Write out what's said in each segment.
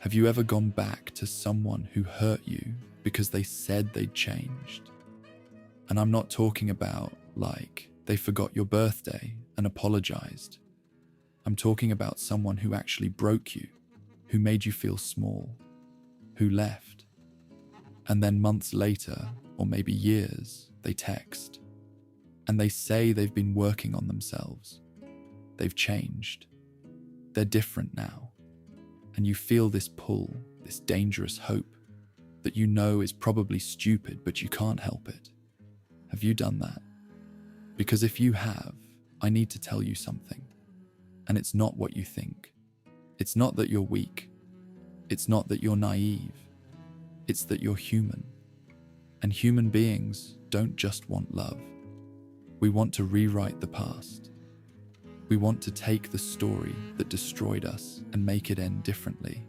Have you ever gone back to someone who hurt you because they said they'd changed? And I'm not talking about, like, they forgot your birthday and apologized. I'm talking about someone who actually broke you, who made you feel small, who left. And then months later, or maybe years, they text. And they say they've been working on themselves. They've changed. They're different now. And you feel this pull, this dangerous hope, that you know is probably stupid, but you can't help it. Have you done that? Because if you have, I need to tell you something. And it's not what you think. It's not that you're weak. It's not that you're naive. It's that you're human. And human beings don't just want love. We want to rewrite the past. We want to take the story that destroyed us and make it end differently.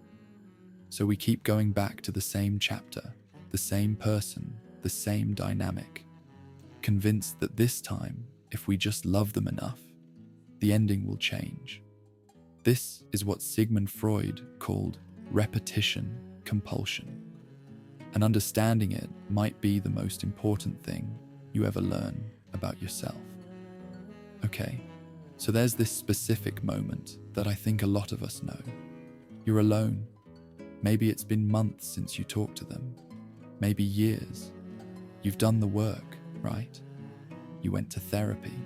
So we keep going back to the same chapter, the same person, the same dynamic, convinced that this time, if we just love them enough, the ending will change. This is what Sigmund Freud called repetition compulsion. And understanding it might be the most important thing you ever learn about yourself. Okay, so there's this specific moment that I think a lot of us know. You're alone. Maybe it's been months since you talked to them. Maybe years. You've done the work, right? You went to therapy.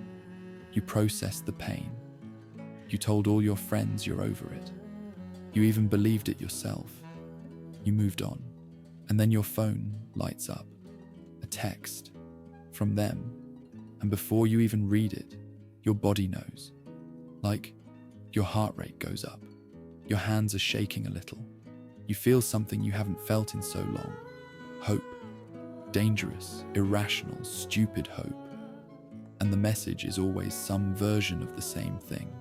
You processed the pain. You told all your friends you're over it. You even believed it yourself. You moved on. And then your phone lights up. A text from them. And before you even read it, your body knows. Like, your heart rate goes up. Your hands are shaking a little. You feel something you haven't felt in so long. Hope. Dangerous, irrational, stupid hope. And the message is always some version of the same thing.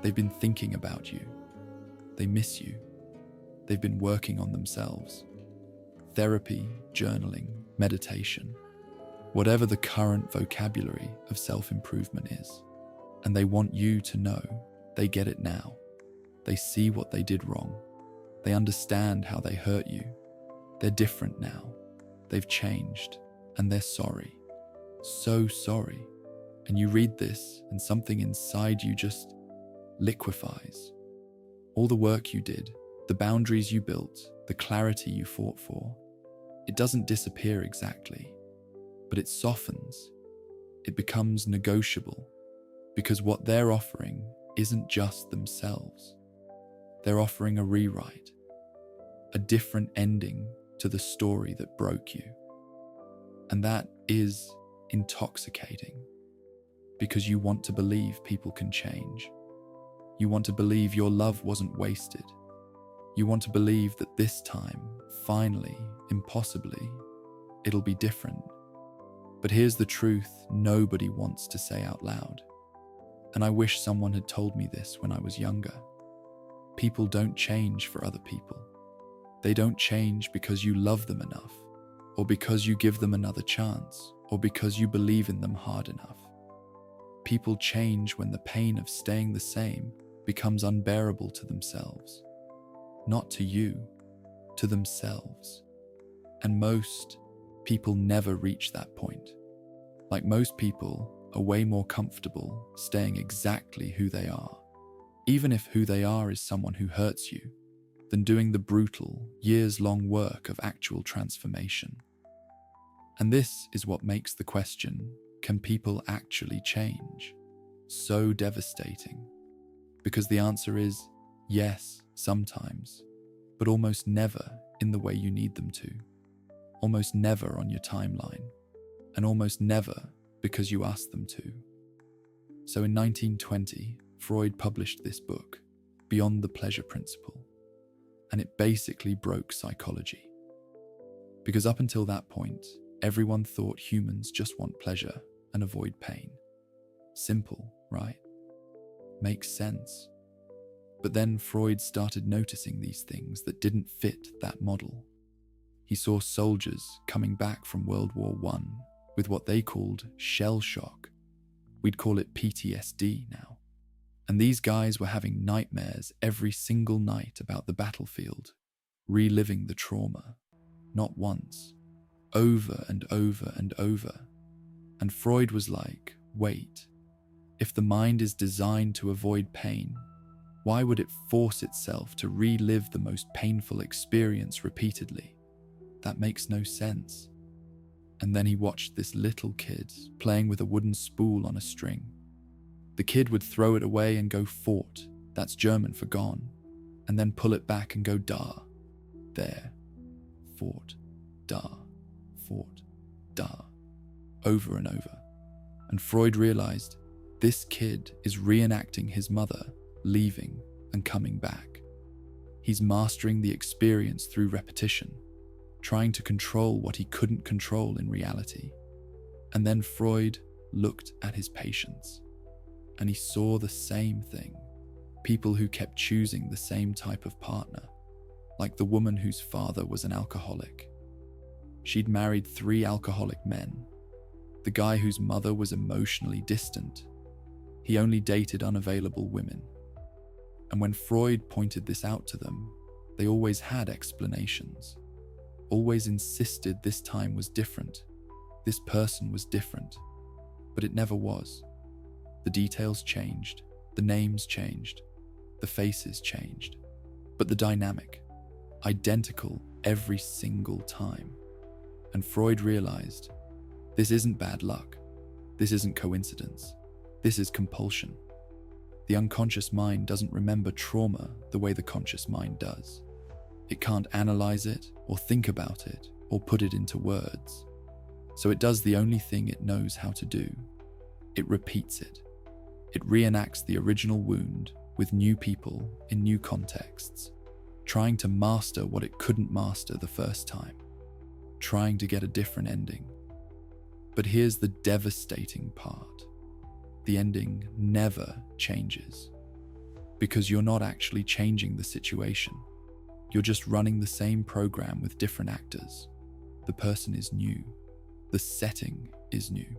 They've been thinking about you. They miss you. They've been working on themselves. Therapy, journaling, meditation. Whatever the current vocabulary of self-improvement is. And they want you to know they get it now. They see what they did wrong. They understand how they hurt you. They're different now. They've changed. And they're sorry. So sorry. And you read this and something inside you just liquefies. All the work you did, the boundaries you built, the clarity you fought for, it doesn't disappear exactly, but it softens. It becomes negotiable, because what they're offering isn't just themselves. They're offering a rewrite, a different ending to the story that broke you. And that is intoxicating, because you want to believe people can change. You want to believe your love wasn't wasted. You want to believe that this time, finally, impossibly, it'll be different. But here's the truth nobody wants to say out loud. And I wish someone had told me this when I was younger. People don't change for other people. They don't change because you love them enough, or because you give them another chance, or because you believe in them hard enough. People change when the pain of staying the same becomes unbearable to themselves. Not to you, to themselves. And most people never reach that point. Like most people are way more comfortable staying exactly who they are, even if who they are is someone who hurts you, than doing the brutal, years-long work of actual transformation. And this is what makes the question, can people actually change, so devastating? Because the answer is yes, sometimes, but almost never in the way you need them to. Almost never on your timeline, and almost never because you asked them to. So in 1920, Freud published this book, Beyond the Pleasure Principle, and it basically broke psychology. Because up until that point, everyone thought humans just want pleasure and avoid pain. Simple, right? Makes sense. But then Freud started noticing these things that didn't fit that model. He saw soldiers coming back from World War I with what they called shell shock. We'd call it PTSD now. And these guys were having nightmares every single night about the battlefield, reliving the trauma, not once, over and over and over. And Freud was like, wait, if the mind is designed to avoid pain, why would it force itself to relive the most painful experience repeatedly? That makes no sense. And then he watched this little kid playing with a wooden spool on a string. The kid would throw it away and go fort, that's German for gone, and then pull it back and go da, there, fort, da, over and over. And Freud realized this kid is reenacting his mother leaving and coming back. He's mastering the experience through repetition, trying to control what he couldn't control in reality. And then Freud looked at his patients, and he saw the same thing. People who kept choosing the same type of partner, like the woman whose father was an alcoholic. She'd married 3 alcoholic men. The guy whose mother was emotionally distant. He only dated unavailable women. And when Freud pointed this out to them, they always had explanations. Always insisted this time was different. This person was different. But it never was. The details changed. The names changed. The faces changed. But the dynamic, identical every single time. And Freud realized, this isn't bad luck. This isn't coincidence. This is compulsion. The unconscious mind doesn't remember trauma the way the conscious mind does. It can't analyze it or think about it or put it into words. So it does the only thing it knows how to do. It repeats it. It reenacts the original wound with new people in new contexts, trying to master what it couldn't master the first time, trying to get a different ending. But here's the devastating part. The ending never changes, because you're not actually changing the situation. You're just running the same program with different actors. The person is new. The setting is new.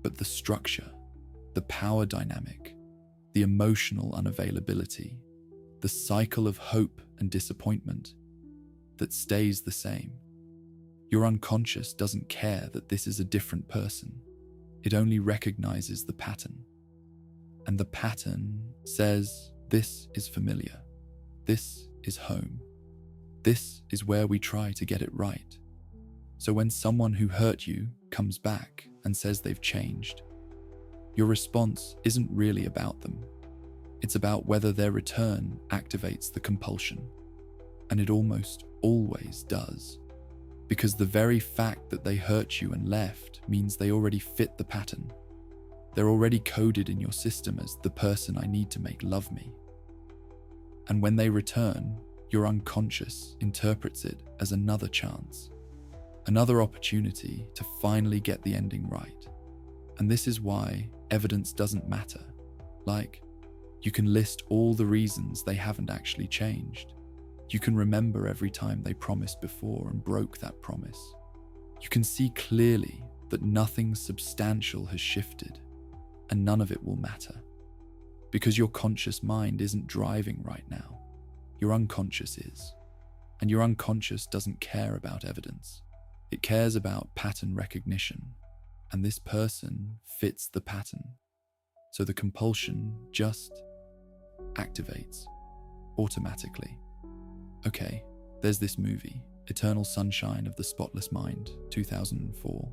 But the structure, the power dynamic, the emotional unavailability, the cycle of hope and disappointment, that stays the same. Your unconscious doesn't care that this is a different person. It only recognizes the pattern. And the pattern says, this is familiar. This is home. This is where we try to get it right. So when someone who hurt you comes back and says they've changed, your response isn't really about them. It's about whether their return activates the compulsion. And it almost always does. Because the very fact that they hurt you and left means they already fit the pattern. They're already coded in your system as the person I need to make love me. And when they return, your unconscious interprets it as another chance, another opportunity to finally get the ending right. And this is why evidence doesn't matter. Like, you can list all the reasons they haven't actually changed. You can remember every time they promised before and broke that promise. You can see clearly that nothing substantial has shifted, and none of it will matter. Because your conscious mind isn't driving right now. Your unconscious is. And your unconscious doesn't care about evidence. It cares about pattern recognition. And this person fits the pattern. So the compulsion just activates automatically. Okay, there's this movie, Eternal Sunshine of the Spotless Mind, 2004.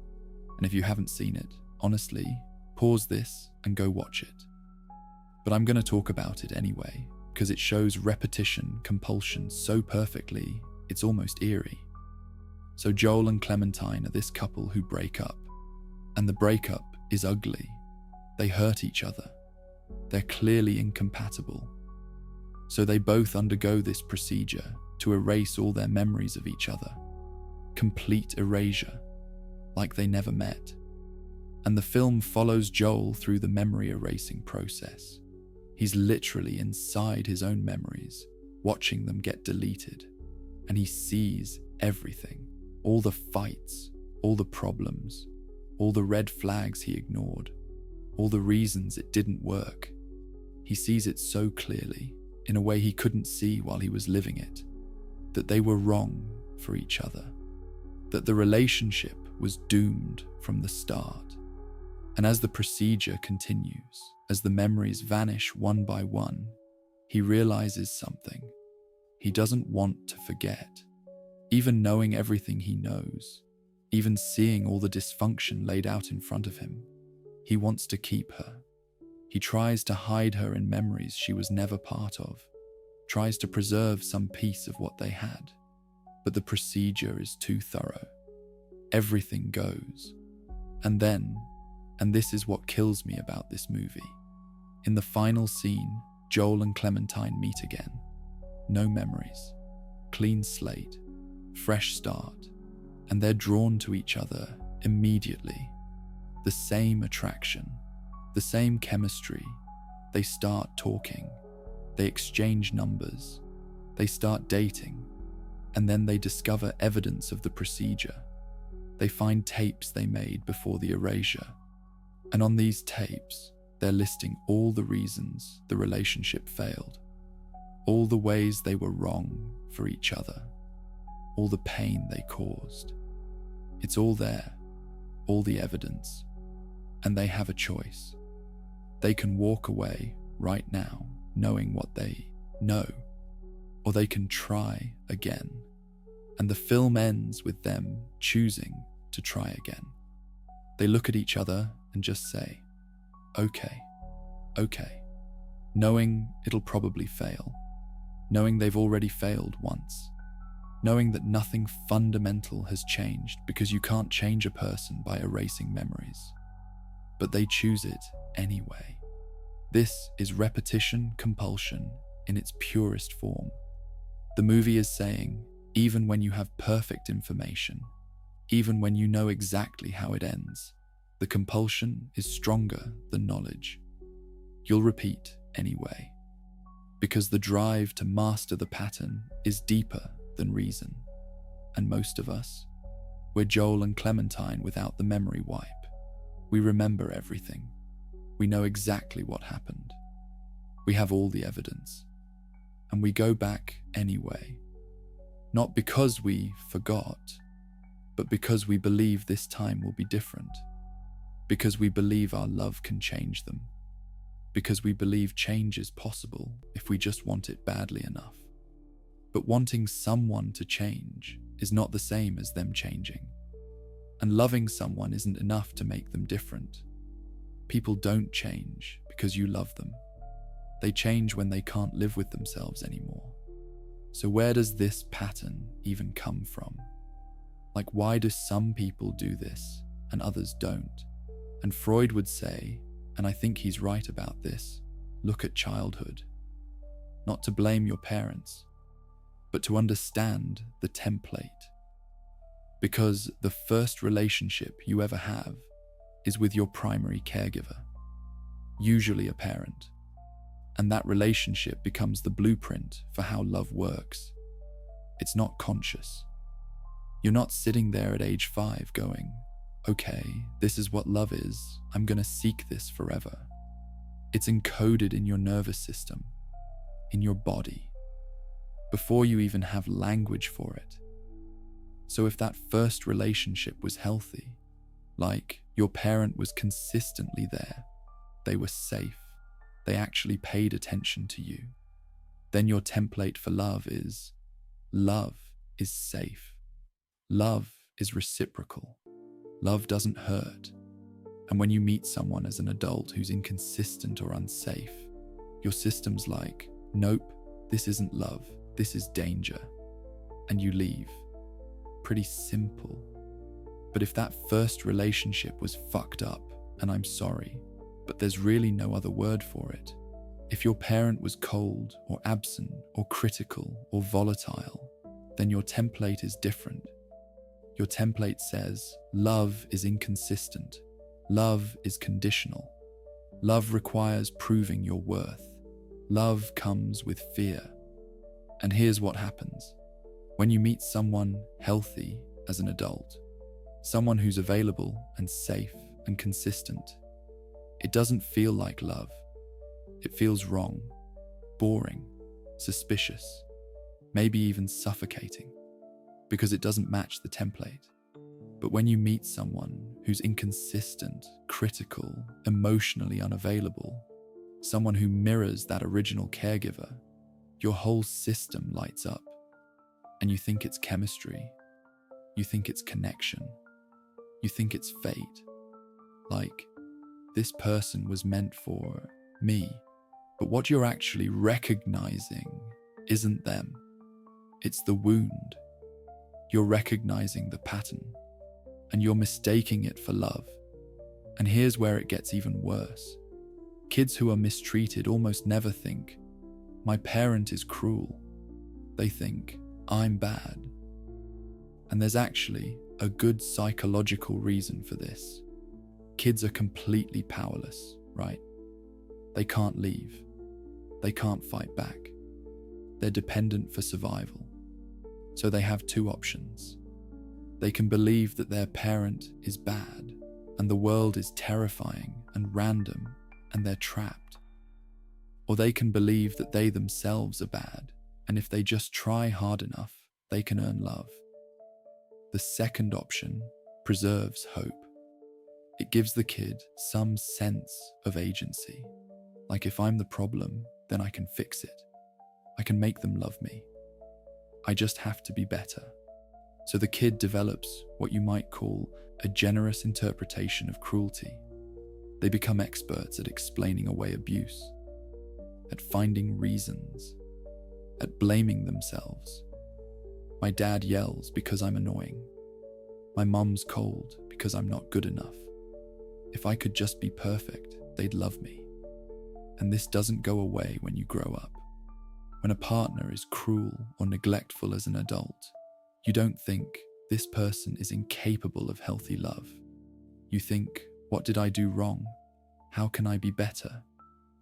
And if you haven't seen it, honestly, pause this and go watch it. But I'm going to talk about it anyway, because it shows repetition, compulsion so perfectly, it's almost eerie. So Joel and Clementine are this couple who break up. And the breakup is ugly. They hurt each other. They're clearly incompatible. So they both undergo this procedure to erase all their memories of each other. Complete erasure, like they never met. And the film follows Joel through the memory erasing process. He's literally inside his own memories, watching them get deleted. And he sees everything, all the fights, all the problems, all the red flags he ignored, all the reasons it didn't work. He sees it so clearly, in a way he couldn't see while he was living it, that they were wrong for each other, that the relationship was doomed from the start. And as the procedure continues, as the memories vanish one by one, he realizes something. He doesn't want to forget. Even knowing everything he knows, even seeing all the dysfunction laid out in front of him, he wants to keep her. He tries to hide her in memories she was never part of, tries to preserve some piece of what they had. But the procedure is too thorough. Everything goes. And then, and this is what kills me about this movie, in the final scene, Joel and Clementine meet again. No memories, clean slate, fresh start, and they're drawn to each other immediately. The same attraction, the same chemistry. They start talking, they exchange numbers, they start dating, and then they discover evidence of the procedure. They find tapes they made before the erasure, and on these tapes, they're listing all the reasons the relationship failed, all the ways they were wrong for each other, all the pain they caused. It's all there, all the evidence, and they have a choice. They can walk away right now knowing what they know, or they can try again. And the film ends with them choosing to try again. They look at each other and just say, okay, knowing it'll probably fail, knowing they've already failed once, knowing that nothing fundamental has changed because you can't change a person by erasing memories. But they choose it anyway. This is repetition compulsion in its purest form. The movie is saying, even when you have perfect information, even when you know exactly how it ends, the compulsion is stronger than knowledge. You'll repeat anyway, because the drive to master the pattern is deeper than reason. And most of us, we're Joel and Clementine without the memory wipe. We remember everything. We know exactly what happened. We have all the evidence. And we go back anyway. Not because we forgot, but because we believe this time will be different. Because we believe our love can change them. Because we believe change is possible if we just want it badly enough. But wanting someone to change is not the same as them changing. And loving someone isn't enough to make them different. People don't change because you love them. They change when they can't live with themselves anymore. So where does this pattern even come from? Like, why do some people do this and others don't? And Freud would say, and I think he's right about this, look at childhood. Not to blame your parents, but to understand the template. Because the first relationship you ever have is with your primary caregiver, usually a parent. And that relationship becomes the blueprint for how love works. It's not conscious. You're not sitting there at age 5 going, okay, this is what love is, I'm gonna seek this forever. It's encoded in your nervous system, in your body, before you even have language for it. So if that first relationship was healthy, like your parent was consistently there, they were safe, they actually paid attention to you, then your template for love is safe. Love is reciprocal. Love doesn't hurt. And when you meet someone as an adult who's inconsistent or unsafe, your system's like, nope, this isn't love, this is danger. And you leave. Pretty simple. But if that first relationship was fucked up, and I'm sorry, but there's really no other word for it. If your parent was cold or absent or critical or volatile, then your template is different. Your template says, love is inconsistent. Love is conditional. Love requires proving your worth. Love comes with fear. And here's what happens. When you meet someone healthy as an adult, someone who's available and safe and consistent, it doesn't feel like love. It feels wrong, boring, suspicious, maybe even suffocating, because it doesn't match the template. But when you meet someone who's inconsistent, critical, emotionally unavailable, someone who mirrors that original caregiver, your whole system lights up. And you think it's chemistry. You think it's connection. You think it's fate. Like, this person was meant for me. But what you're actually recognizing isn't them. It's the wound. You're recognizing the pattern. And you're mistaking it for love. And here's where it gets even worse. Kids who are mistreated almost never think, my parent is cruel. They think, I'm bad. And there's actually a good psychological reason for this. Kids are completely powerless, right? They can't leave. They can't fight back. They're dependent for survival. So they have two options. They can believe that their parent is bad and the world is terrifying and random and they're trapped. Or they can believe that they themselves are bad and if they just try hard enough, they can earn love. The second option preserves hope. It gives the kid some sense of agency. Like if I'm the problem, then I can fix it. I can make them love me. I just have to be better. So the kid develops what you might call a generous interpretation of cruelty. They become experts at explaining away abuse, at finding reasons, at blaming themselves. My dad yells because I'm annoying. My mum's cold because I'm not good enough. If I could just be perfect, they'd love me. And this doesn't go away when you grow up. When a partner is cruel or neglectful as an adult, you don't think this person is incapable of healthy love. You think, what did I do wrong? How can I be better?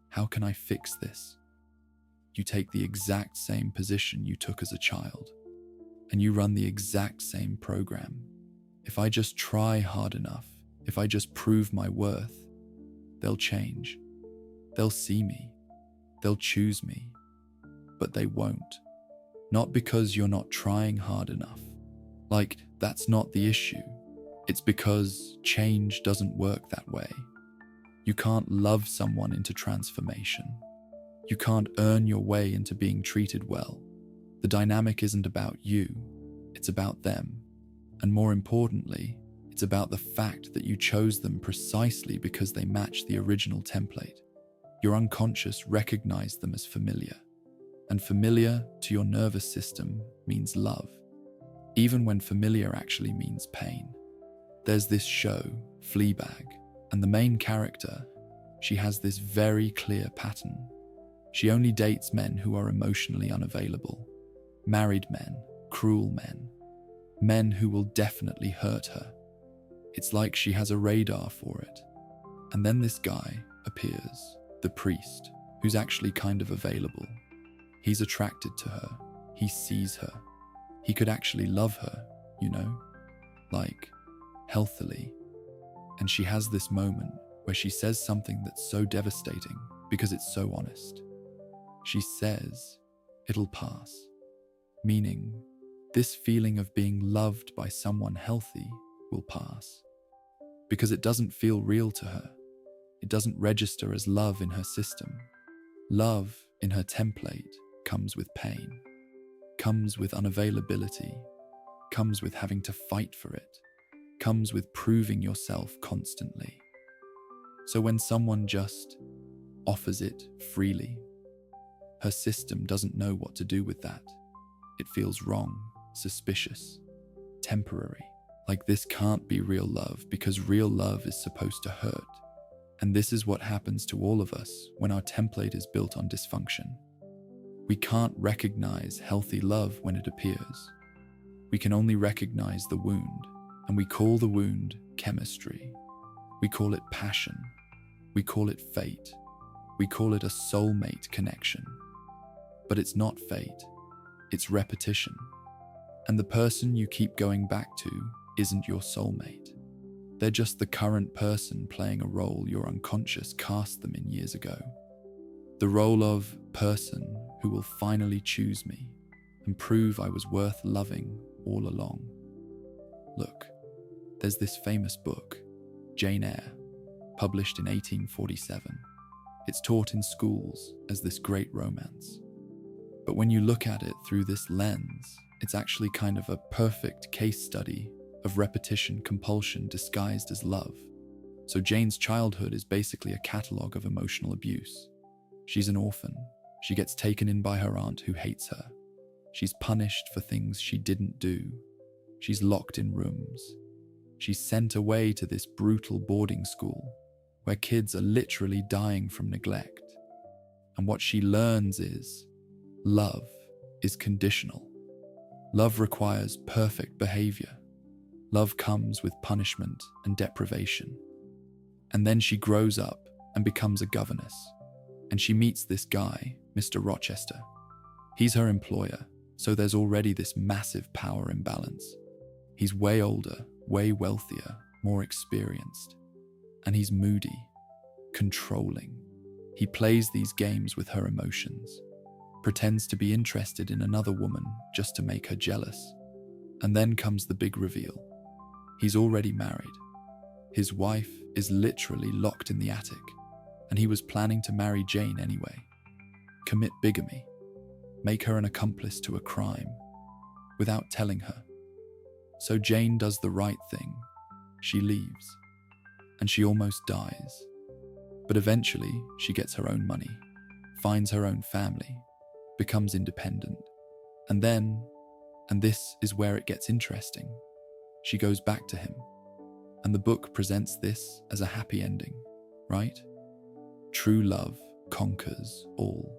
How can I fix this? You take the exact same position you took as a child, and you run the exact same program. If I just try hard enough, if I just prove my worth, they'll change. They'll see me. They'll choose me. But they won't. Not because you're not trying hard enough. Like, that's not the issue. It's because change doesn't work that way. You can't love someone into transformation. You can't earn your way into being treated well. The dynamic isn't about you. It's about them. And more importantly, it's about the fact that you chose them precisely because they match the original template. Your unconscious recognized them as familiar. And familiar to your nervous system means love, even when familiar actually means pain. There's this show, Fleabag, and the main character, she has this very clear pattern. She only dates men who are emotionally unavailable. Married men, cruel men, men who will definitely hurt her. It's like she has a radar for it. And then this guy appears, the priest, who's actually kind of available. He's attracted to her. He sees her. He could actually love her, you know? Like, healthily. And she has this moment where she says something that's so devastating because it's so honest. She says, it'll pass. Meaning, this feeling of being loved by someone healthy will pass. Because it doesn't feel real to her. It doesn't register as love in her system. Love in her template comes with pain, comes with unavailability, comes with having to fight for it, comes with proving yourself constantly. So when someone just offers it freely, her system doesn't know what to do with that. It feels wrong, suspicious, temporary. Like this can't be real love because real love is supposed to hurt. And this is what happens to all of us when our template is built on dysfunction. We can't recognize healthy love when it appears. We can only recognize the wound, and we call the wound chemistry. We call it passion. We call it fate. We call it a soulmate connection. But it's not fate. It's repetition. And the person you keep going back to isn't your soulmate. They're just the current person playing a role your unconscious cast them in years ago. The role of person who will finally choose me and prove I was worth loving all along. Look, there's this famous book, Jane Eyre, published in 1847. It's taught in schools as this great romance. But when you look at it through this lens, it's actually kind of a perfect case study of repetition compulsion disguised as love. So Jane's childhood is basically a catalogue of emotional abuse. She's an orphan. She gets taken in by her aunt who hates her. She's punished for things she didn't do. She's locked in rooms. She's sent away to this brutal boarding school where kids are literally dying from neglect. And what she learns is, love is conditional. Love requires perfect behavior. Love comes with punishment and deprivation. And then she grows up and becomes a governess. And she meets this guy, Mr. Rochester. He's her employer, so there's already this massive power imbalance. He's way older, way wealthier, more experienced. And he's moody, controlling. He plays these games with her emotions, pretends to be interested in another woman just to make her jealous. And then comes the big reveal. He's already married. His wife is literally locked in the attic, and he was planning to marry Jane anyway. Commit bigamy, make her an accomplice to a crime, without telling her. So Jane does the right thing. She leaves, and she almost dies. But eventually, she gets her own money, finds her own family, becomes independent. And then, and this is where it gets interesting, she goes back to him. And the book presents this as a happy ending, right? True love conquers all.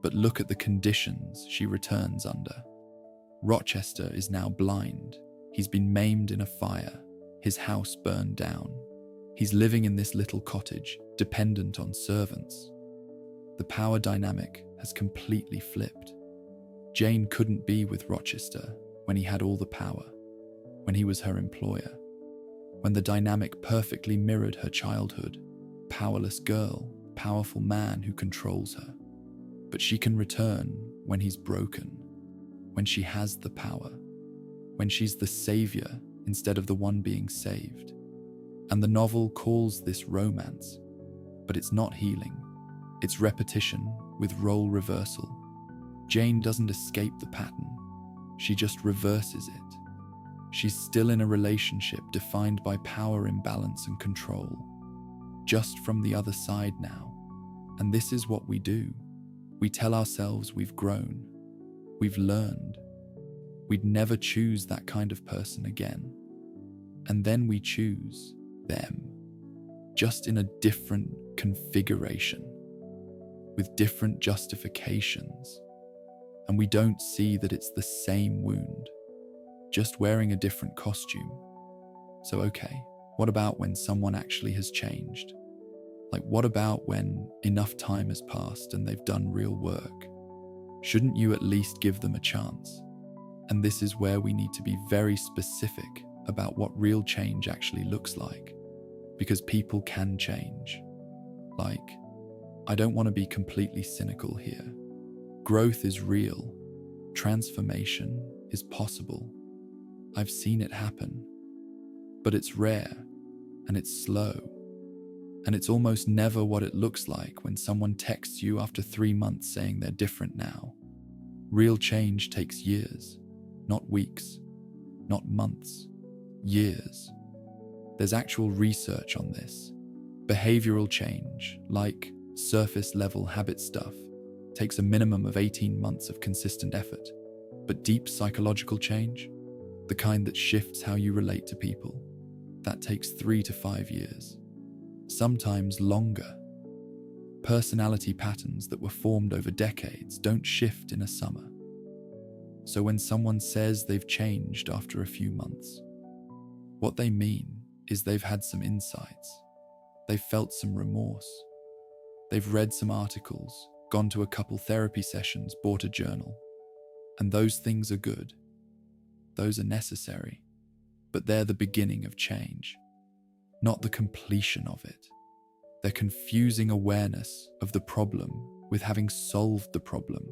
But look at the conditions she returns under. Rochester is now blind. He's been maimed in a fire. His house burned down. He's living in this little cottage, dependent on servants. The power dynamic has completely flipped. Jane couldn't be with Rochester when he had all the power, when he was her employer, when the dynamic perfectly mirrored her childhood. Powerless girl, powerful man who controls her. But she can return when he's broken, when she has the power, when she's the savior instead of the one being saved. And the novel calls this romance, but it's not healing. It's repetition with role reversal. Jane doesn't escape the pattern. She just reverses it. She's still in a relationship defined by power imbalance and control, just from the other side now. And this is what we do. We tell ourselves we've grown, we've learned, we'd never choose that kind of person again. And then we choose them, just in a different configuration, with different justifications. And we don't see that it's the same wound, just wearing a different costume. So okay, what about when someone actually has changed? Like, what about when enough time has passed and they've done real work? Shouldn't you at least give them a chance? And this is where we need to be very specific about what real change actually looks like, because people can change. Like, I don't want to be completely cynical here. Growth is real. Transformation is possible. I've seen it happen. But it's rare, and it's slow. And it's almost never what it looks like when someone texts you after 3 months saying they're different now. Real change takes years, not weeks, not months, years. There's actual research on this. Behavioral change, like surface-level habit stuff, takes a minimum of 18 months of consistent effort. But deep psychological change, the kind that shifts how you relate to people, that takes 3 to 5 years. Sometimes longer. Personality patterns that were formed over decades don't shift in a summer. So when someone says they've changed after a few months, what they mean is they've had some insights. They've felt some remorse. They've read some articles, gone to a couple therapy sessions, bought a journal. And those things are good. Those are necessary. But they're the beginning of change, not the completion of it. They're confusing awareness of the problem with having solved the problem.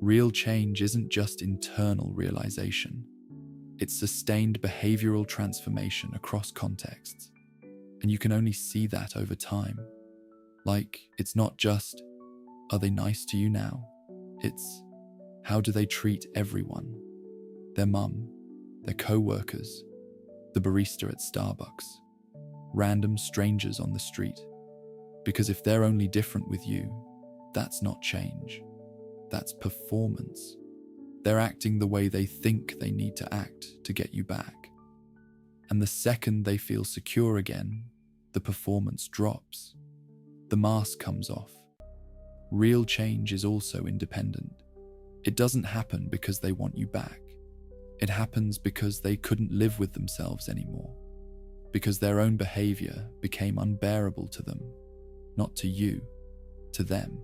Real change isn't just internal realization. It's sustained behavioral transformation across contexts. And you can only see that over time. Like, it's not just, are they nice to you now? It's, how do they treat everyone? Their mum, their co-workers, the barista at Starbucks, random strangers on the street. Because if they're only different with you, that's not change. That's performance. They're acting the way they think they need to act to get you back. And the second they feel secure again, the performance drops. The mask comes off. Real change is also independent. It doesn't happen because they want you back. It happens because they couldn't live with themselves anymore. Because their own behavior became unbearable to them. Not to you, to them.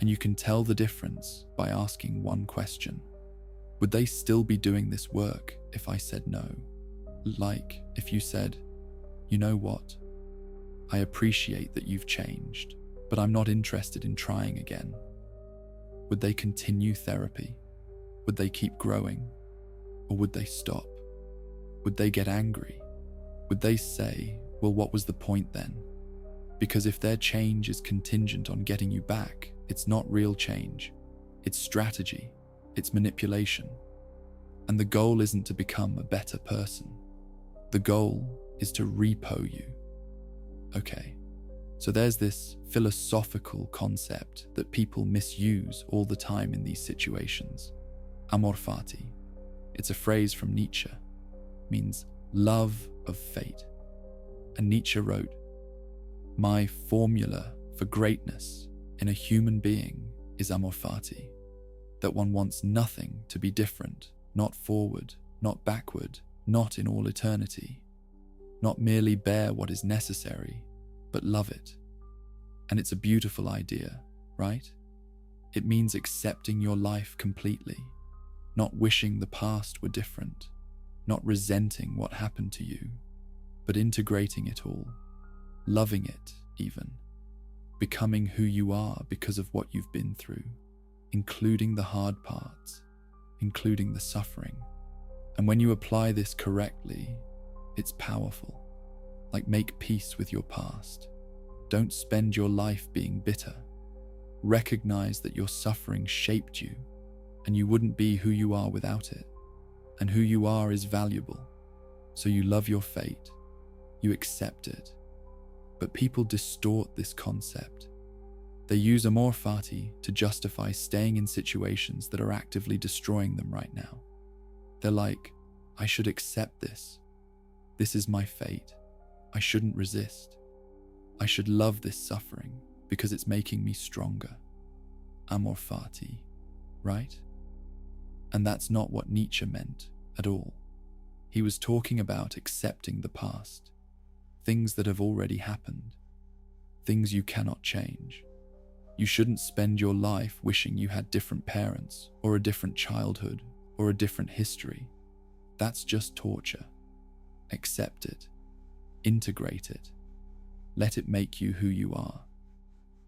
And you can tell the difference by asking one question. Would they still be doing this work if I said no? Like if you said, you know what? I appreciate that you've changed, but I'm not interested in trying again. Would they continue therapy? Would they keep growing? Or would they stop? Would they get angry? Would they say, well, what was the point then? Because if their change is contingent on getting you back, it's not real change. It's strategy. It's manipulation. And the goal isn't to become a better person. The goal is to repo you. Okay, so there's this philosophical concept that people misuse all the time in these situations. Amor Fati. It's a phrase from Nietzsche. Means love of fate. And Nietzsche wrote, my formula for greatness in a human being is Amor Fati, that one wants nothing to be different, not forward, not backward, not in all eternity, not merely bear what is necessary, but love it. And it's a beautiful idea, right? It means accepting your life completely, not wishing the past were different, not resenting what happened to you, but integrating it all, loving it even, becoming who you are because of what you've been through, including the hard parts, including the suffering. And when you apply this correctly, it's powerful. Like make peace with your past. Don't spend your life being bitter. Recognize that your suffering shaped you, and you wouldn't be who you are without it. And who you are is valuable. So you love your fate. You accept it. But people distort this concept. They use Amor Fati to justify staying in situations that are actively destroying them right now. They're like, I should accept this. This is my fate. I shouldn't resist. I should love this suffering because it's making me stronger. Amor Fati, right? And that's not what Nietzsche meant at all. He was talking about accepting the past, things that have already happened, things you cannot change. You shouldn't spend your life wishing you had different parents or a different childhood or a different history. That's just torture. Accept it. Integrate it. Let it make you who you are.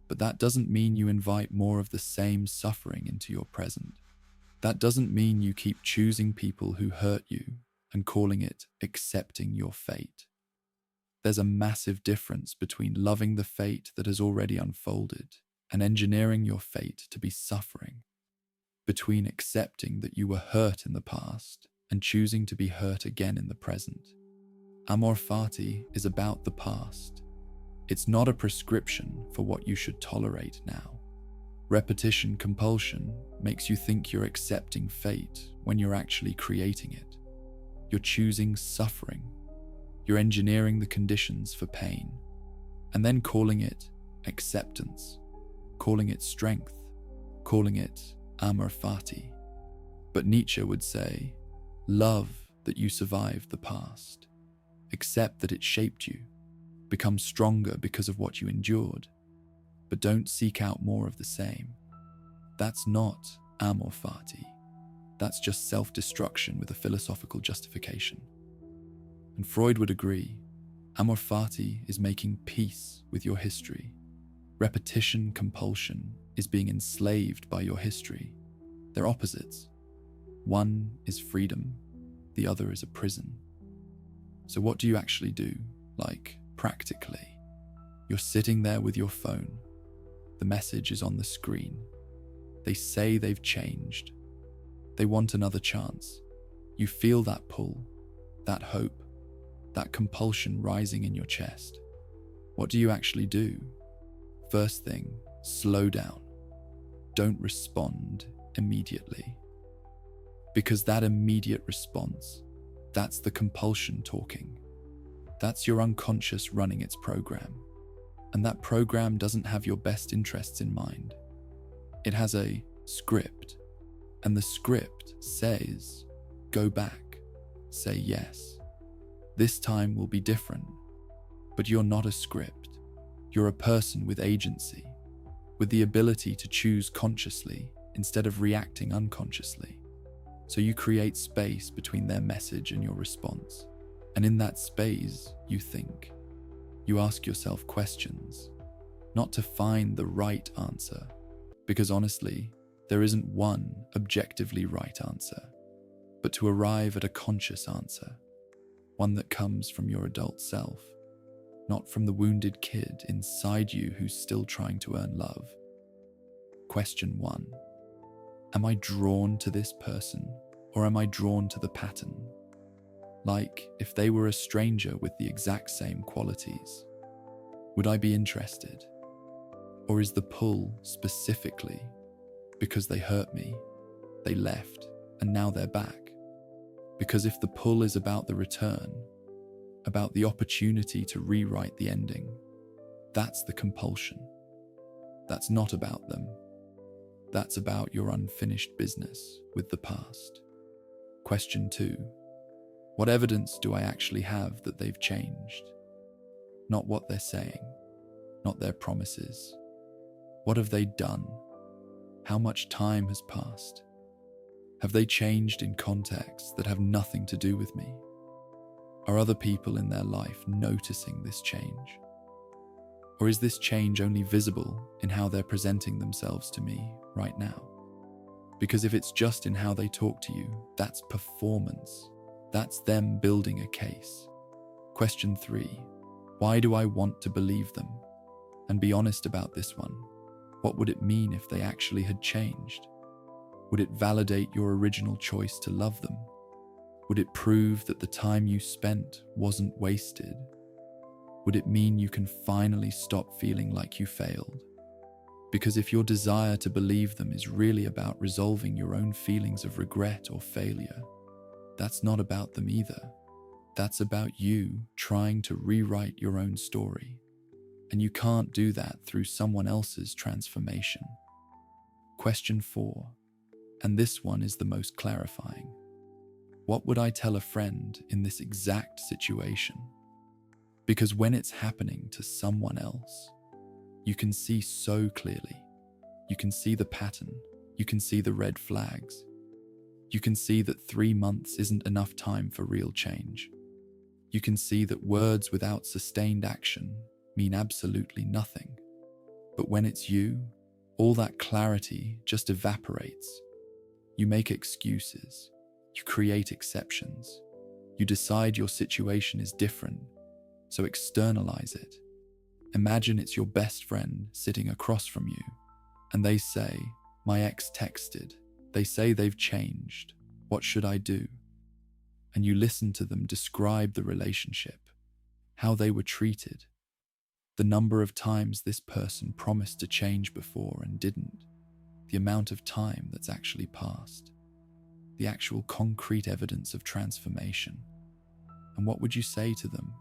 But that doesn't mean you invite more of the same suffering into your present. That doesn't mean you keep choosing people who hurt you and calling it accepting your fate. There's a massive difference between loving the fate that has already unfolded and engineering your fate to be suffering. Between accepting that you were hurt in the past and choosing to be hurt again in the present. Amor Fati is about the past. It's not a prescription for what you should tolerate now. Repetition compulsion makes you think you're accepting fate when you're actually creating it. You're choosing suffering. You're engineering the conditions for pain, and then calling it acceptance, calling it strength, calling it Amor Fati. But Nietzsche would say, love that you survived the past. Accept that it shaped you. Become stronger because of what you endured. But don't seek out more of the same. That's not Amor Fati. That's just self-destruction with a philosophical justification. And Freud would agree. Amor Fati is making peace with your history. Repetition compulsion is being enslaved by your history. They're opposites. One is freedom, the other is a prison. So what do you actually do, like practically? You're sitting there with your phone. The message is on the screen. They say they've changed. They want another chance. You feel that pull, that hope, that compulsion rising in your chest. What do you actually do? First thing, slow down. Don't respond immediately. Because that immediate response, that's the compulsion talking. That's your unconscious running its program. And that program doesn't have your best interests in mind. It has a script. And the script says, go back, say yes. This time will be different. But you're not a script. You're a person with agency, with the ability to choose consciously instead of reacting unconsciously. So you create space between their message and your response. And in that space, you think. You ask yourself questions, not to find the right answer, because honestly, there isn't one objectively right answer, but to arrive at a conscious answer, one that comes from your adult self, not from the wounded kid inside you who's still trying to earn love. Question 1. Am I drawn to this person, or am I drawn to the pattern? Like, if they were a stranger with the exact same qualities, would I be interested? Or is the pull specifically because they hurt me, they left, and now they're back? Because if the pull is about the return, about the opportunity to rewrite the ending, that's the compulsion. That's not about them. That's about your unfinished business with the past. Question 2. What evidence do I actually have that they've changed? Not what they're saying, not their promises. What have they done? How much time has passed? Have they changed in contexts that have nothing to do with me? Are other people in their life noticing this change? Or is this change only visible in how they're presenting themselves to me right now? Because if it's just in how they talk to you, that's performance. That's them building a case. Question 3. Why do I want to believe them? And be honest about this one. What would it mean if they actually had changed? Would it validate your original choice to love them? Would it prove that the time you spent wasn't wasted? Would it mean you can finally stop feeling like you failed? Because if your desire to believe them is really about resolving your own feelings of regret or failure, that's not about them either. That's about you trying to rewrite your own story. And you can't do that through someone else's transformation. Question 4, and this one is the most clarifying. What would I tell a friend in this exact situation? Because when it's happening to someone else, you can see so clearly. You can see the pattern. You can see the red flags. You can see that 3 months isn't enough time for real change. You can see that words without sustained action mean absolutely nothing. But when it's you, all that clarity just evaporates. You make excuses. You create exceptions. You decide your situation is different, so externalize it. Imagine it's your best friend sitting across from you, and they say, "My ex texted. They say they've changed. What should I do?" And you listen to them describe the relationship, how they were treated, the number of times this person promised to change before and didn't, the amount of time that's actually passed, the actual concrete evidence of transformation. And what would you say to them?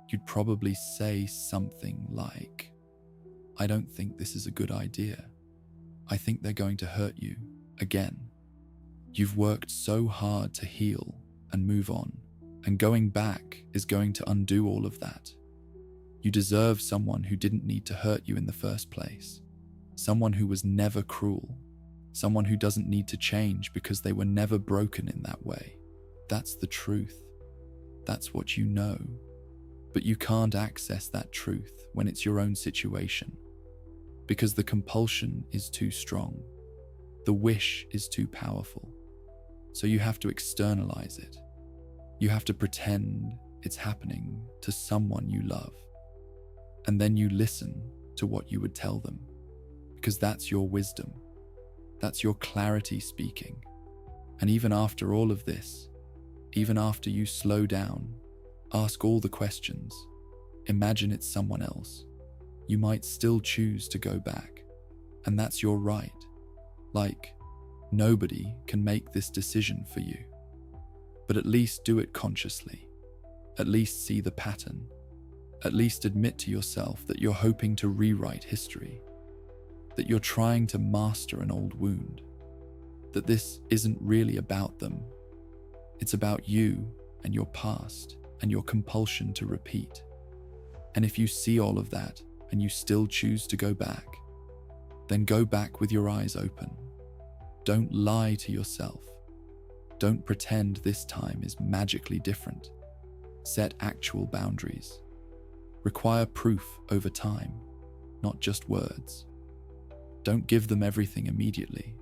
You'd probably say something like, "I don't think this is a good idea. I think they're going to hurt you again. You've worked so hard to heal and move on, and going back is going to undo all of that. You deserve someone who didn't need to hurt you in the first place, someone who was never cruel, someone who doesn't need to change because they were never broken in that way. That's the truth. That's what you know. But you can't access that truth when it's your own situation, because the compulsion is too strong. The wish is too powerful. So you have to externalize it. You have to pretend it's happening to someone you love. And then you listen to what you would tell them, because that's your wisdom. That's your clarity speaking. And even after all of this, even after you slow down, ask all the questions, imagine it's someone else, you might still choose to go back. And that's your right. Like, nobody can make this decision for you. But at least do it consciously. At least see the pattern. At least admit to yourself that you're hoping to rewrite history. That you're trying to master an old wound. That this isn't really about them. It's about you and your past and your compulsion to repeat. And if you see all of that and you still choose to go back, then go back with your eyes open. Don't lie to yourself. Don't pretend this time is magically different. Set actual boundaries. Require proof over time, not just words. Don't give them everything immediately,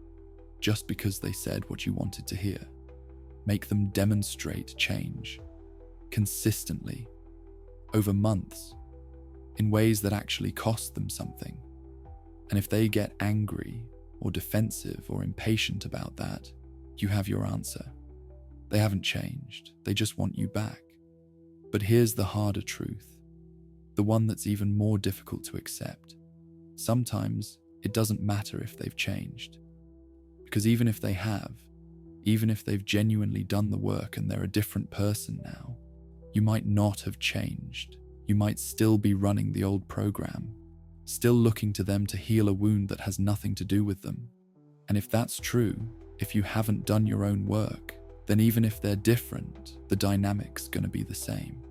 just because they said what you wanted to hear. Make them demonstrate change, consistently, over months, in ways that actually cost them something. And if they get angry or defensive or impatient about that, you have your answer. They haven't changed, they just want you back. But here's the harder truth, the one that's even more difficult to accept. Sometimes it doesn't matter if they've changed. Because even if they have, even if they've genuinely done the work and they're a different person now, you might not have changed. You might still be running the old program, still looking to them to heal a wound that has nothing to do with them. And if that's true, if you haven't done your own work, then even if they're different, the dynamic's gonna be the same.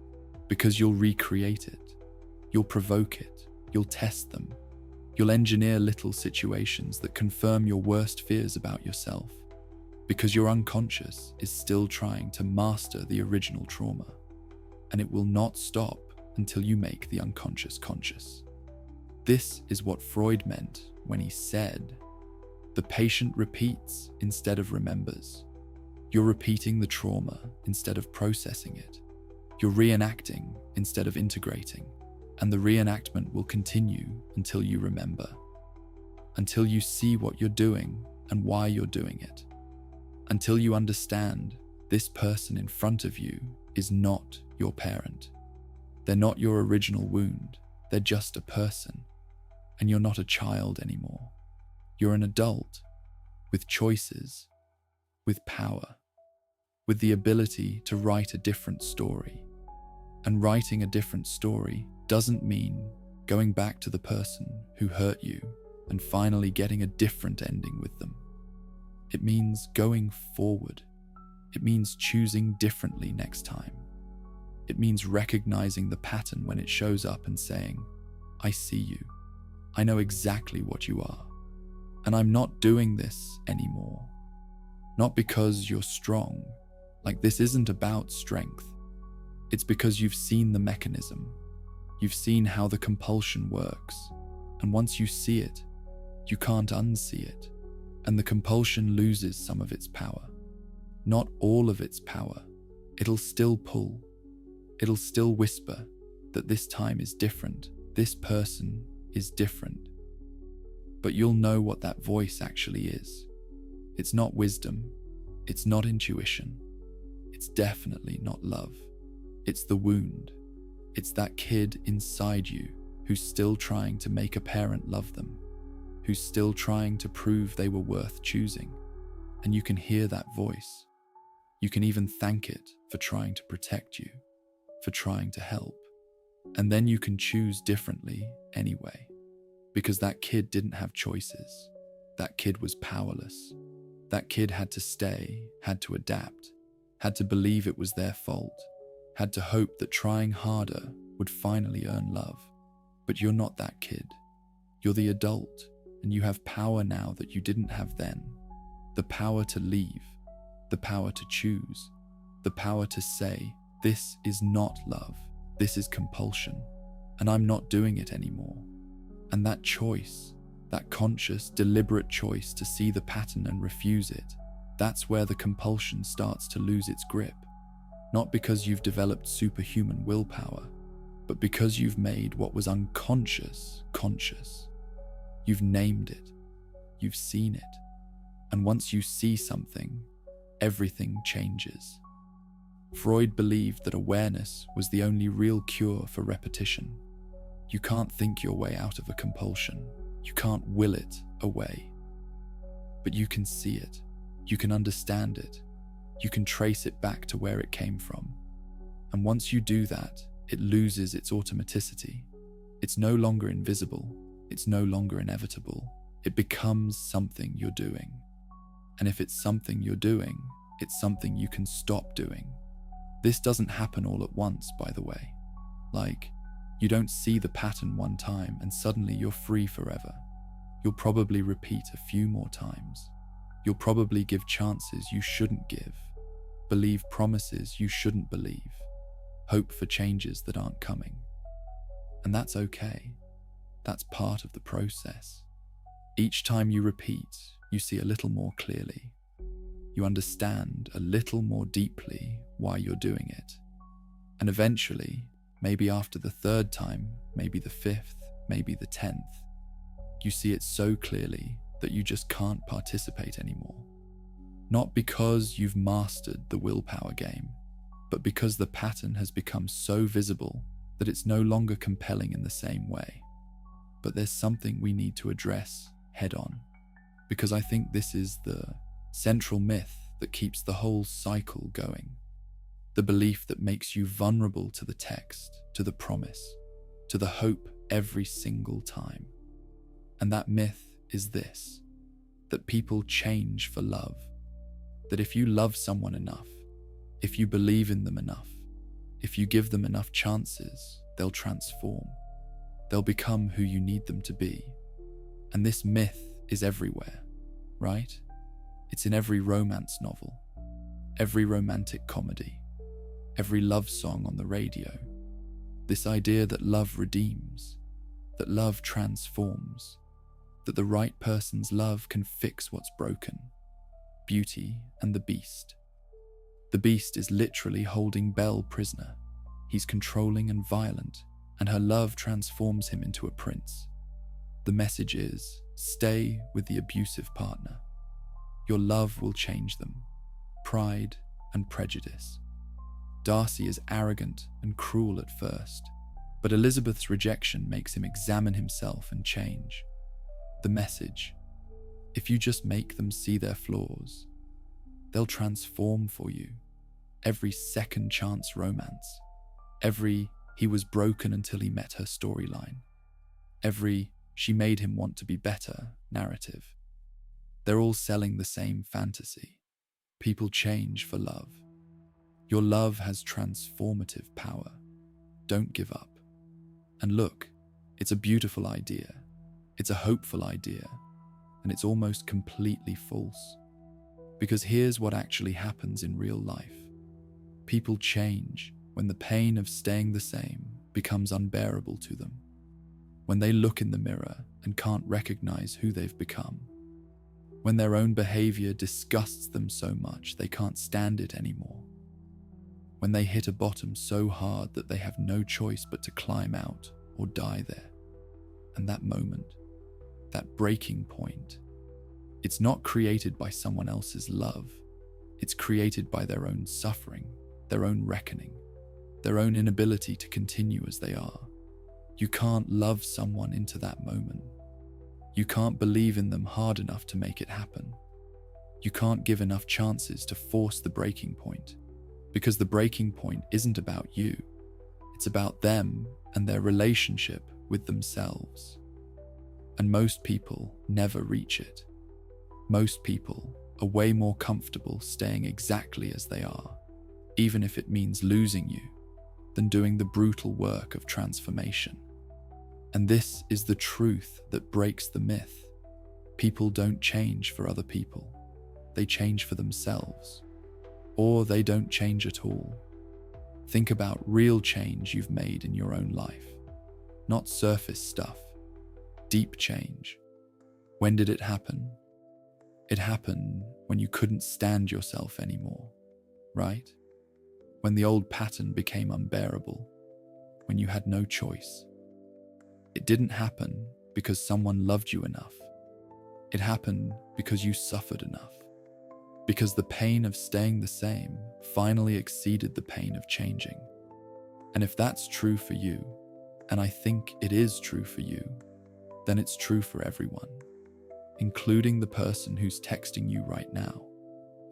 Because you'll recreate it, you'll provoke it, you'll test them, you'll engineer little situations that confirm your worst fears about yourself. Because your unconscious is still trying to master the original trauma. And it will not stop until you make the unconscious conscious. This is what Freud meant when he said, the patient repeats instead of remembers. You're repeating the trauma instead of processing it. You're reenacting instead of integrating. And the reenactment will continue until you remember. Until you see what you're doing and why you're doing it. Until you understand this person in front of you is not your parent. They're not your original wound. They're just a person. And you're not a child anymore. You're an adult with choices, with power, with the ability to write a different story. And writing a different story doesn't mean going back to the person who hurt you and finally getting a different ending with them. It means going forward. It means choosing differently next time. It means recognizing the pattern when it shows up and saying, I see you. I know exactly what you are. And I'm not doing this anymore. Not because you're strong. Like, this isn't about strength. It's because you've seen the mechanism. You've seen how the compulsion works. And once you see it, you can't unsee it. And the compulsion loses some of its power. Not all of its power. It'll still pull. It'll still whisper that this time is different. This person is different. But you'll know what that voice actually is. It's not wisdom. It's not intuition. It's definitely not love. It's the wound. It's that kid inside you who's still trying to make a parent love them, who's still trying to prove they were worth choosing. And you can hear that voice. You can even thank it for trying to protect you, for trying to help. And then you can choose differently anyway. Because that kid didn't have choices. That kid was powerless. That kid had to stay, had to adapt, had to believe it was their fault, had to hope that trying harder would finally earn love. But you're not that kid. You're the adult, and you have power now that you didn't have then. The power to leave, the power to choose, the power to say, this is not love. this is compulsion, and I'm not doing it anymore. And that choice, that conscious, deliberate choice to see the pattern and refuse it, that's where the compulsion starts to lose its grip. Not because you've developed superhuman willpower, but because you've made what was unconscious conscious. You've named it, you've seen it, and once you see something, everything changes. Freud believed that awareness was the only real cure for repetition. You can't think your way out of a compulsion. You can't will it away. But you can see it. You can understand it. You can trace it back to where it came from. And once you do that, it loses its automaticity. It's no longer invisible. It's no longer inevitable. It becomes something you're doing. And if it's something you're doing, it's something you can stop doing. This doesn't happen all at once, by the way. Like, you don't see the pattern one time and suddenly you're free forever. You'll probably repeat a few more times. You'll probably give chances you shouldn't give, believe promises you shouldn't believe, hope for changes that aren't coming. And that's okay. That's part of the process. Each time you repeat, you see a little more clearly. You understand a little more deeply why you're doing it. And eventually, maybe after the third time, maybe the fifth, maybe the 10th, you see it so clearly that you just can't participate anymore. Not because you've mastered the willpower game, but because the pattern has become so visible that it's no longer compelling in the same way. But there's something we need to address head on, because I think this is the central myth that keeps the whole cycle going. The belief that makes you vulnerable to the text, to the promise, to the hope every single time. And that myth is this, that people change for love. That if you love someone enough, if you believe in them enough, if you give them enough chances, they'll transform. They'll become who you need them to be. And this myth is everywhere, right? It's in every romance novel, every romantic comedy, every love song on the radio. This idea that love redeems, that love transforms, that the right person's love can fix what's broken. Beauty and the Beast. The Beast is literally holding Belle prisoner. He's controlling and violent, and her love transforms him into a prince. The message is, stay with the abusive partner. Your love will change them. Pride and prejudice. Darcy is arrogant and cruel at first, but Elizabeth's rejection makes him examine himself and change. The message, if you just make them see their flaws, they'll transform for you. Every second chance romance, every he was broken until he met her storyline, every she made him want to be better narrative. They're all selling the same fantasy. People change for love. Your love has transformative power. Don't give up. And look, it's a beautiful idea. It's a hopeful idea. And it's almost completely false. Because here's what actually happens in real life. People change when the pain of staying the same becomes unbearable to them. When they look in the mirror and can't recognize who they've become. When their own behavior disgusts them so much they can't stand it anymore. When they hit a bottom so hard that they have no choice but to climb out or die there. And that moment, that breaking point, it's not created by someone else's love. It's created by their own suffering, their own reckoning, their own inability to continue as they are. You can't love someone into that moment. You can't believe in them hard enough to make it happen. You can't give enough chances to force the breaking point, because the breaking point isn't about you. It's about them and their relationship with themselves. And most people never reach it. Most people are way more comfortable staying exactly as they are, even if it means losing you, than doing the brutal work of transformation. And this is the truth that breaks the myth. People don't change for other people. They change for themselves. Or they don't change at all. Think about real change you've made in your own life. Not surface stuff. Deep change. When did it happen? It happened when you couldn't stand yourself anymore, right? When the old pattern became unbearable. When you had no choice. It didn't happen because someone loved you enough. It happened because you suffered enough. Because the pain of staying the same finally exceeded the pain of changing. And if that's true for you, and I think it is true for you, then it's true for everyone, including the person who's texting you right now,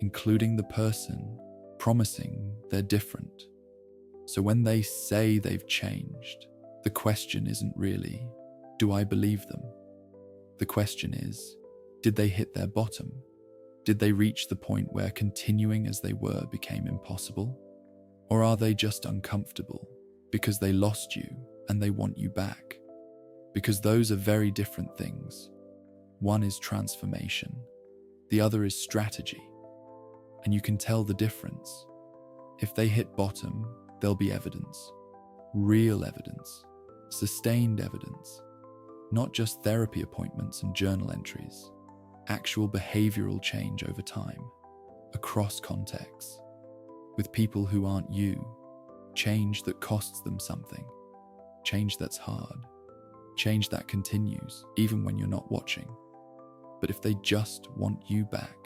including the person promising they're different. So when they say they've changed, the question isn't really, do I believe them? The question is, did they hit their bottom? Did they reach the point where continuing as they were became impossible? Or are they just uncomfortable because they lost you and they want you back? Because those are very different things. One is transformation, the other is strategy. And you can tell the difference. If they hit bottom, there'll be evidence. Real evidence. Sustained evidence. Not just therapy appointments and journal entries. Actual behavioral change over time, across contexts, with people who aren't you, change that costs them something, change that's hard, change that continues even when you're not watching. But if they just want you back,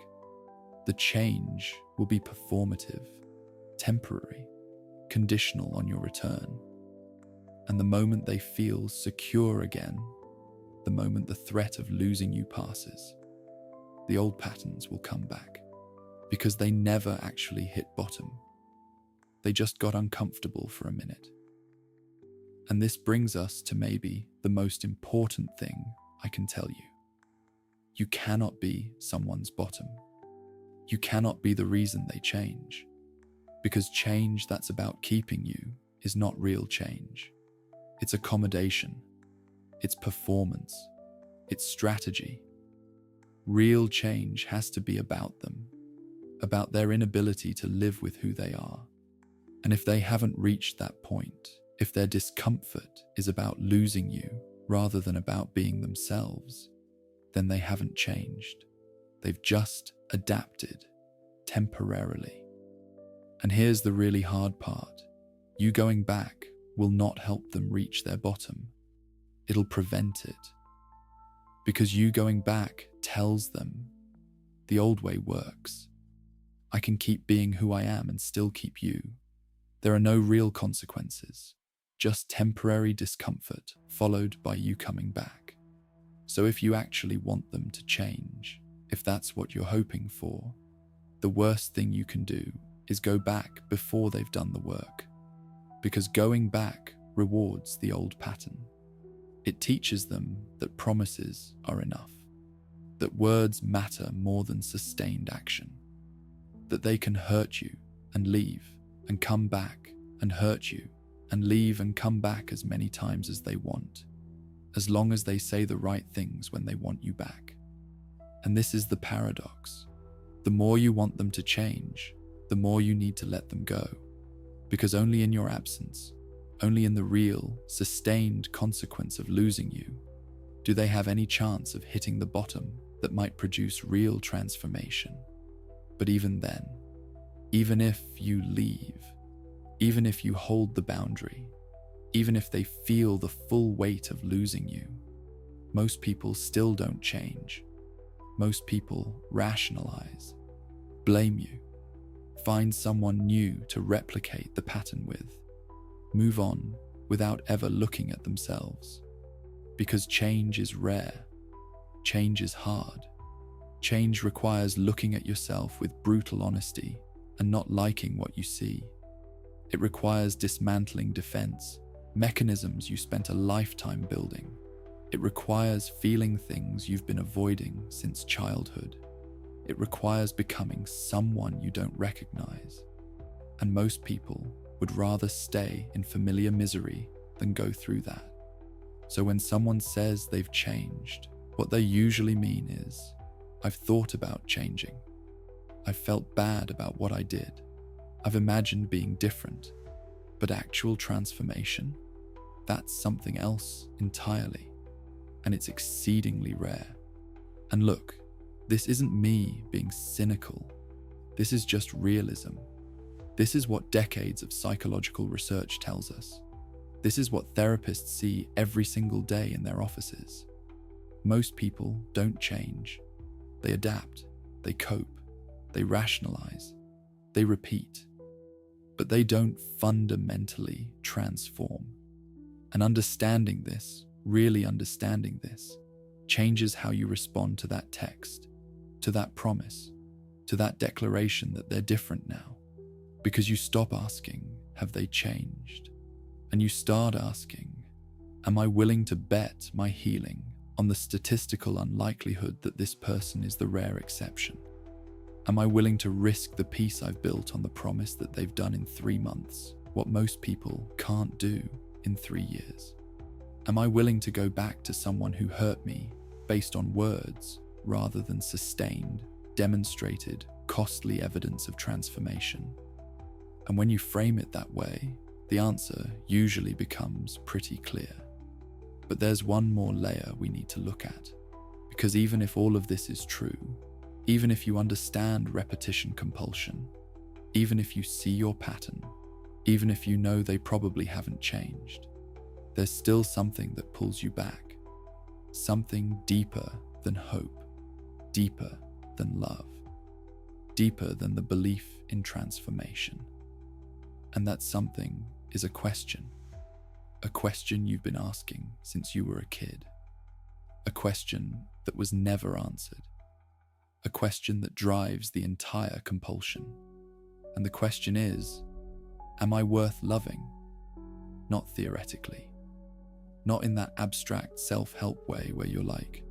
the change will be performative, temporary, conditional on your return. And the moment they feel secure again, the moment the threat of losing you passes, the old patterns will come back, because they never actually hit bottom. They just got uncomfortable for a minute. And this brings us to maybe the most important thing I can tell you. You cannot be someone's bottom. You cannot be the reason they change, because change that's about keeping you is not real change. It's accommodation. It's performance. It's strategy. Real change has to be about them, about their inability to live with who they are. And if they haven't reached that point, if their discomfort is about losing you rather than about being themselves, then they haven't changed. They've just adapted temporarily. And here's the really hard part. You going back will not help them reach their bottom. It'll prevent it. Because you going back tells them the old way works. I can keep being who I am and still keep you. There are no real consequences, just temporary discomfort followed by you coming back. So if you actually want them to change, if that's what you're hoping for, the worst thing you can do is go back before they've done the work. Because going back rewards the old pattern. It teaches them that promises are enough, that words matter more than sustained action, that they can hurt you and leave and come back and hurt you and leave and come back as many times as they want, as long as they say the right things when they want you back. And this is the paradox. The more you want them to change, the more you need to let them go, because only in your absence, only in the real, sustained consequence of losing you, do they have any chance of hitting the bottom that might produce real transformation. But even then, even if you leave, even if you hold the boundary, even if they feel the full weight of losing you, most people still don't change. Most people rationalize, blame you, find someone new to replicate the pattern with, move on without ever looking at themselves. Because change is rare, change is hard. Change requires looking at yourself with brutal honesty and not liking what you see. It requires dismantling defense, mechanisms you spent a lifetime building. It requires feeling things you've been avoiding since childhood. It requires becoming someone you don't recognize. And most people would rather stay in familiar misery than go through that. So when someone says they've changed, what they usually mean is, I've thought about changing. I've felt bad about what I did. I've imagined being different. But actual transformation, that's something else entirely, and it's exceedingly rare. And look, this isn't me being cynical. This is just realism. This is what decades of psychological research tells us. This is what therapists see every single day in their offices. Most people don't change. They adapt, they cope, they rationalize, they repeat. But they don't fundamentally transform. And understanding this, really understanding this, changes how you respond to that text, to that promise, to that declaration that they're different now. Because you stop asking, have they changed? And you start asking, am I willing to bet my healing on the statistical unlikelihood that this person is the rare exception? Am I willing to risk the peace I've built on the promise that they've done in 3 months what most people can't do in 3 years? Am I willing to go back to someone who hurt me based on words rather than sustained, demonstrated, costly evidence of transformation? And when you frame it that way, the answer usually becomes pretty clear. But there's one more layer we need to look at, because even if all of this is true, even if you understand repetition compulsion, even if you see your pattern, even if you know they probably haven't changed, there's still something that pulls you back, something deeper than hope, deeper than love, deeper than the belief in transformation. And that something is a question you've been asking since you were a kid, a question that was never answered, a question that drives the entire compulsion. And the question is, am I worth loving? Not theoretically, not in that abstract self-help way where you're like,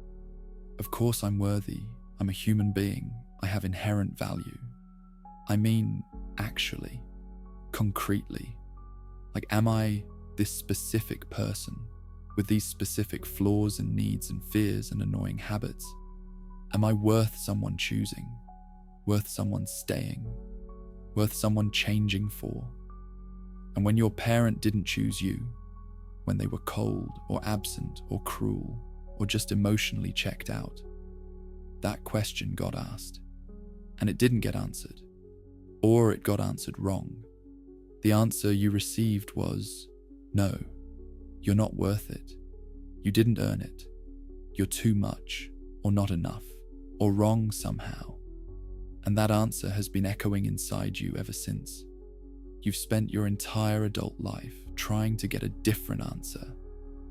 of course I'm worthy, I'm a human being, I have inherent value. I mean, actually, concretely, like, am I this specific person with these specific flaws and needs and fears and annoying habits? Am I worth someone choosing, worth someone staying, worth someone changing for? And when your parent didn't choose you, when they were cold or absent or cruel or just emotionally checked out, that question got asked, and it didn't get answered, or it got answered wrong. The answer you received was, no, you're not worth it. You didn't earn it. You're too much, or not enough, or wrong somehow. And that answer has been echoing inside you ever since. You've spent your entire adult life trying to get a different answer,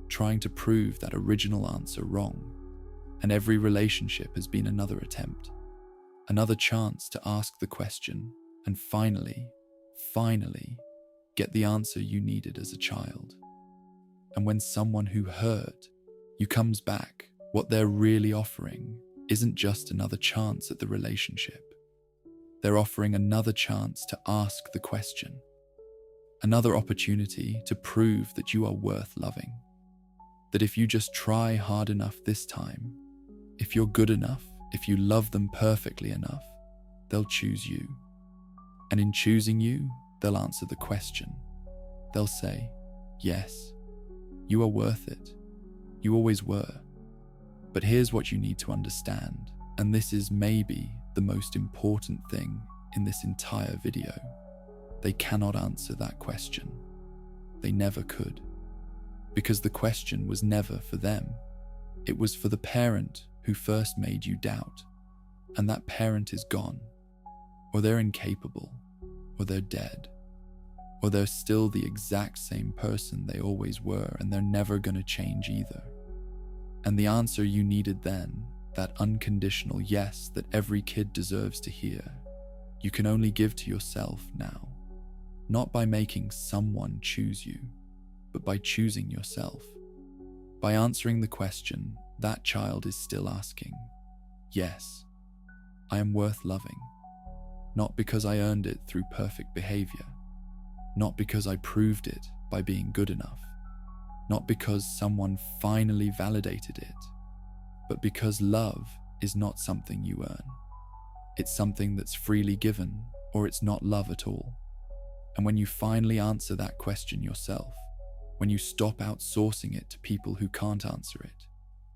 trying to prove that original answer wrong. And every relationship has been another attempt, another chance to ask the question and finally, get the answer you needed as a child. And when someone who hurt you comes back, what they're really offering isn't just another chance at the relationship. They're offering another chance to ask the question, another opportunity to prove that you are worth loving. That if you just try hard enough this time, if you're good enough, if you love them perfectly enough, they'll choose you. And in choosing you, they'll answer the question. They'll say, yes, you are worth it. You always were. But here's what you need to understand, and this is maybe the most important thing in this entire video. They cannot answer that question. They never could. Because the question was never for them. It was for the parent who first made you doubt. And that parent is gone. Or they're incapable. Or they're dead. Or they're still the exact same person they always were, and they're never going to change either. And the answer you needed then, that unconditional yes that every kid deserves to hear, you can only give to yourself now. Not by making someone choose you, but by choosing yourself. By answering the question that child is still asking, yes, I am worth loving. Not because I earned it through perfect behavior. Not because I proved it by being good enough. Not because someone finally validated it. But because love is not something you earn. It's something that's freely given, or it's not love at all. And when you finally answer that question yourself, when you stop outsourcing it to people who can't answer it,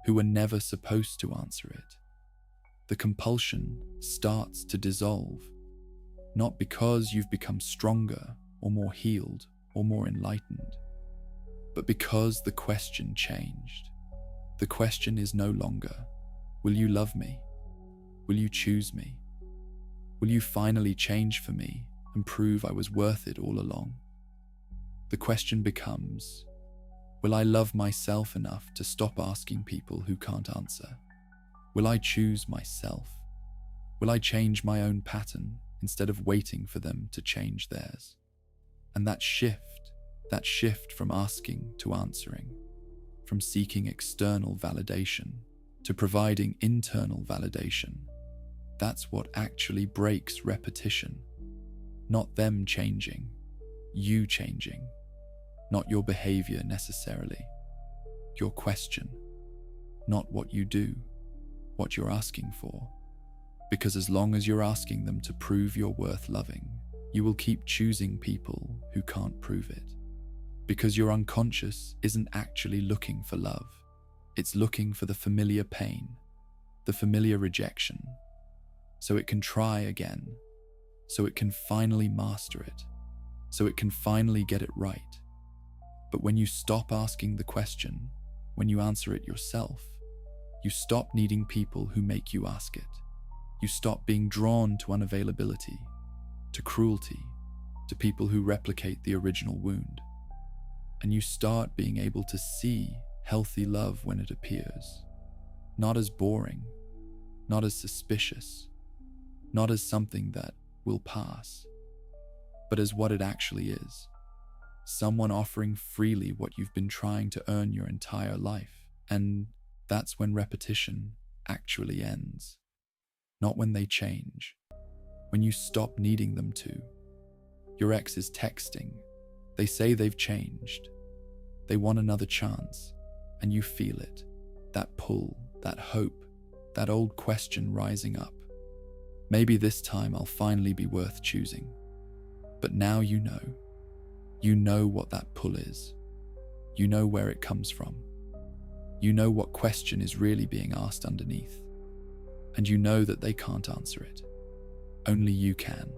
who were never supposed to answer it, the compulsion starts to dissolve, not because you've become stronger or more healed or more enlightened, but because the question changed. The question is no longer, will you love me? Will you choose me? Will you finally change for me and prove I was worth it all along? The question becomes, will I love myself enough to stop asking people who can't answer? Will I choose myself? Will I change my own pattern instead of waiting for them to change theirs? And that shift from asking to answering, from seeking external validation to providing internal validation, that's what actually breaks repetition. Not them changing, you changing. Not your behavior necessarily, your question. Not what you do, what you're asking for. Because as long as you're asking them to prove you're worth loving, you will keep choosing people who can't prove it. Because your unconscious isn't actually looking for love. It's looking for the familiar pain, the familiar rejection, so it can try again, so it can finally master it, so it can finally get it right. But when you stop asking the question, when you answer it yourself, you stop needing people who make you ask it. You stop being drawn to unavailability, to cruelty, to people who replicate the original wound. And you start being able to see healthy love when it appears, not as boring, not as suspicious, not as something that will pass, but as what it actually is. Someone offering freely what you've been trying to earn your entire life. And that's when repetition actually ends. Not when they change, when you stop needing them to. Your ex is texting. They say they've changed. They want another chance, and you feel it. That pull, that hope, that old question rising up. Maybe this time I'll finally be worth choosing. But now you know. You know what that pull is. You know where it comes from. You know what question is really being asked underneath. And you know that they can't answer it. Only you can.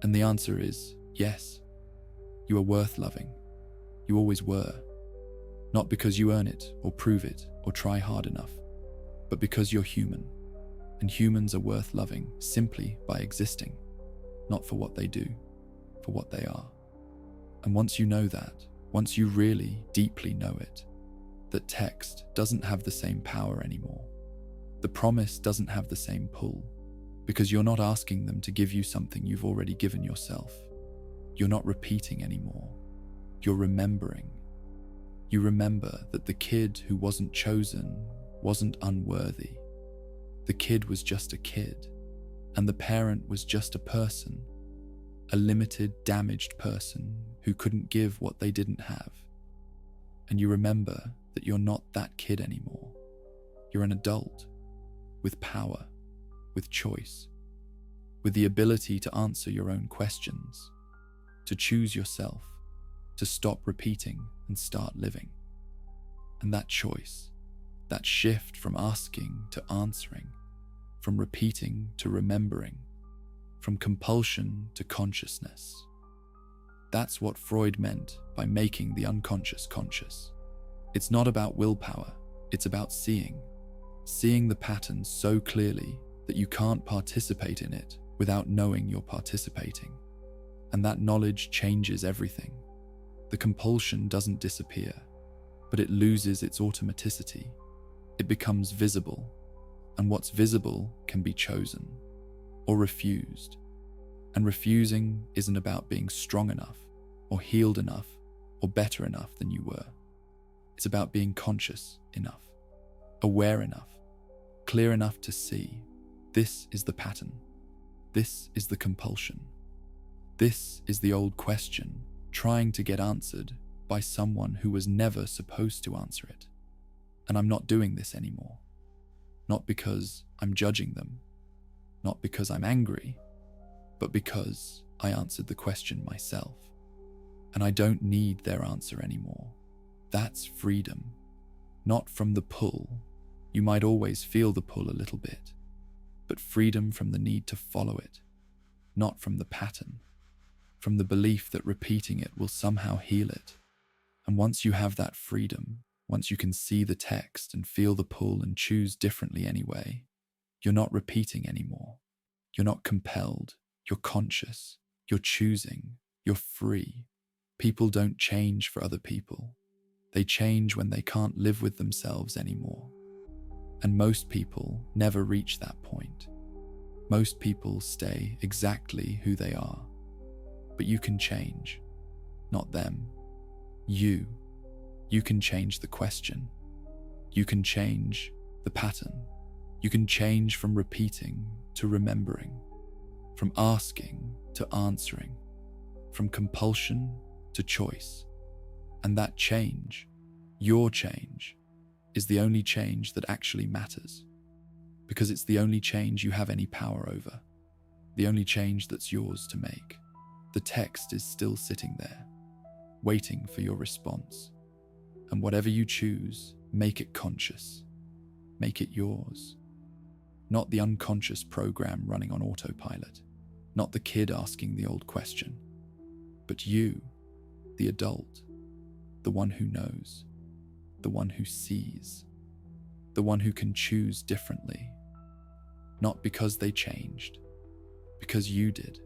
And the answer is yes. You are worth loving. You always were. Not because you earn it or prove it or try hard enough, but because you're human. And humans are worth loving simply by existing, not for what they do, for what they are. And once you know that, once you really deeply know it, that text doesn't have the same power anymore. The promise doesn't have the same pull, because you're not asking them to give you something you've already given yourself. You're not repeating anymore. You're remembering. You remember that the kid who wasn't chosen wasn't unworthy. The kid was just a kid, and the parent was just a person, a limited, damaged person who couldn't give what they didn't have. And you remember that you're not that kid anymore. You're an adult, with power, with choice, with the ability to answer your own questions, to choose yourself, to stop repeating and start living. And that choice, that shift from asking to answering, from repeating to remembering, from compulsion to consciousness. That's what Freud meant by making the unconscious conscious. It's not about willpower, it's about seeing the pattern so clearly that you can't participate in it without knowing you're participating. And that knowledge changes everything. The compulsion doesn't disappear, but it loses its automaticity. It becomes visible, and what's visible can be chosen or refused. And refusing isn't about being strong enough or healed enough or better enough than you were. It's about being conscious enough, aware enough, clear enough to see this is the pattern. This is the compulsion. This is the old question trying to get answered by someone who was never supposed to answer it. And I'm not doing this anymore. Not because I'm judging them, not because I'm angry, but because I answered the question myself. And I don't need their answer anymore. That's freedom. Not from the pull. You might always feel the pull a little bit, but freedom from the need to follow it, not from the pattern, from the belief that repeating it will somehow heal it. And once you have that freedom, once you can see the text and feel the pull and choose differently anyway, you're not repeating anymore. You're not compelled. You're conscious. You're choosing. You're free. People don't change for other people. They change when they can't live with themselves anymore. And most people never reach that point. Most people stay exactly who they are. But you can change. Not them. You. You can change the question. You can change the pattern. You can change from repeating to remembering, from asking to answering, from compulsion to choice. And that change, your change, is the only change that actually matters, because it's the only change you have any power over, the only change that's yours to make. The text is still sitting there, waiting for your response. And whatever you choose, make it conscious. Make it yours. Not the unconscious program running on autopilot, not the kid asking the old question, but you, the adult, the one who knows, the one who sees, the one who can choose differently, not because they changed, because you did.